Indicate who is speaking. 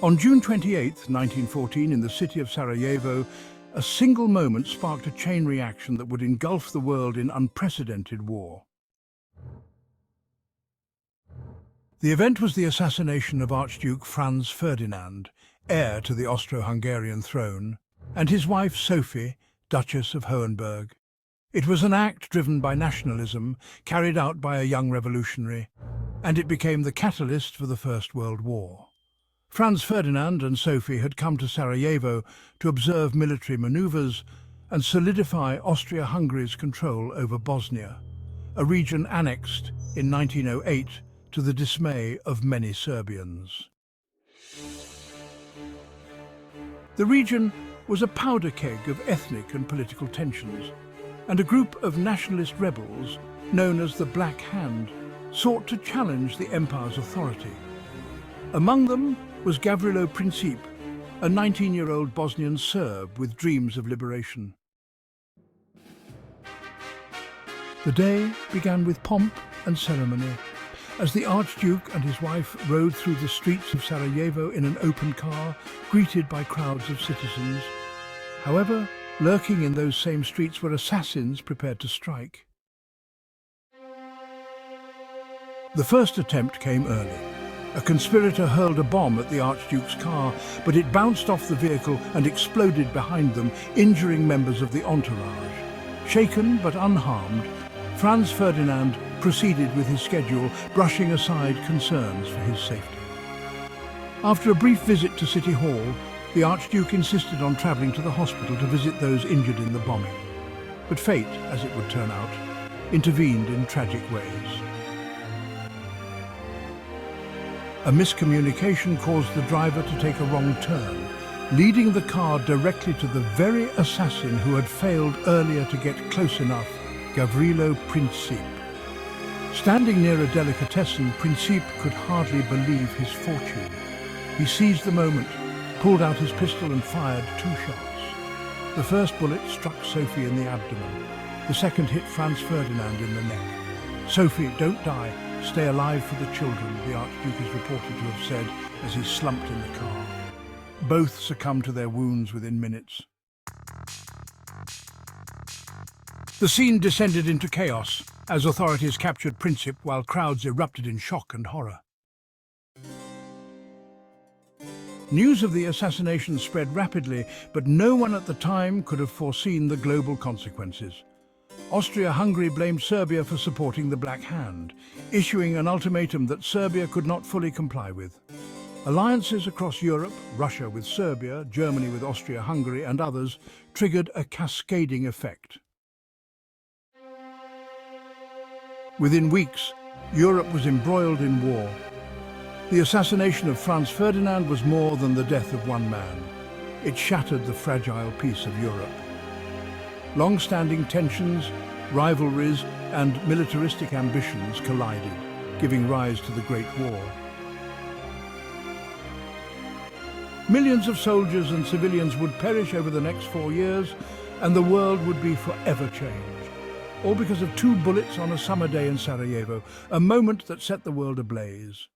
Speaker 1: On June 28, 1914, in the city of Sarajevo, a single moment sparked a chain reaction that would engulf the world in unprecedented war. The event was the assassination of Archduke Franz Ferdinand, heir to the Austro-Hungarian throne, and his wife Sophie, Duchess of Hohenberg. It was an act driven by nationalism, carried out by a young revolutionary, and it became the catalyst for the First World War. Franz Ferdinand and Sophie had come to Sarajevo to observe military maneuvers and solidify Austria-Hungary's control over Bosnia, a region annexed in 1908 to the dismay of many Serbians. The region was a powder keg of ethnic and political tensions, and a group of nationalist rebels, known as the Black Hand, sought to challenge the empire's authority. Among them was Gavrilo Princip, a 19-year-old Bosnian Serb with dreams of liberation. The day began with pomp and ceremony, as the Archduke and his wife rode through the streets of Sarajevo in an open car, greeted by crowds of citizens. However, lurking in those same streets were assassins prepared to strike. The first attempt came early. A conspirator hurled a bomb at the Archduke's car, but it bounced off the vehicle and exploded behind them, injuring members of the entourage. Shaken but unharmed, Franz Ferdinand proceeded with his schedule, brushing aside concerns for his safety. After a brief visit to City Hall, the Archduke insisted on travelling to the hospital to visit those injured in the bombing. But fate, as it would turn out, intervened in tragic ways. A miscommunication caused the driver to take a wrong turn, leading the car directly to the very assassin who had failed earlier to get close enough, Gavrilo Princip. Standing near a delicatessen, Princip could hardly believe his fortune. He seized the moment, pulled out his pistol and fired 2 shots. The first bullet struck Sophie in the abdomen. The second hit Franz Ferdinand in the neck. "Sophie, don't die. Stay alive for the children," the Archduke is reported to have said as he slumped in the car. Both succumbed to their wounds within minutes. The scene descended into chaos as authorities captured Princip while crowds erupted in shock and horror. News of the assassination spread rapidly, but no one at the time could have foreseen the global consequences. Austria-Hungary blamed Serbia for supporting the Black Hand, issuing an ultimatum that Serbia could not fully comply with. Alliances across Europe, Russia with Serbia, Germany with Austria-Hungary and others, triggered a cascading effect. Within weeks, Europe was embroiled in war. The assassination of Franz Ferdinand was more than the death of one man. It shattered the fragile peace of Europe. Long-standing tensions, rivalries, and militaristic ambitions collided, giving rise to the Great War. Millions of soldiers and civilians would perish over the next 4 years, and the world would be forever changed. All because of 2 bullets on a summer day in Sarajevo, a moment that set the world ablaze.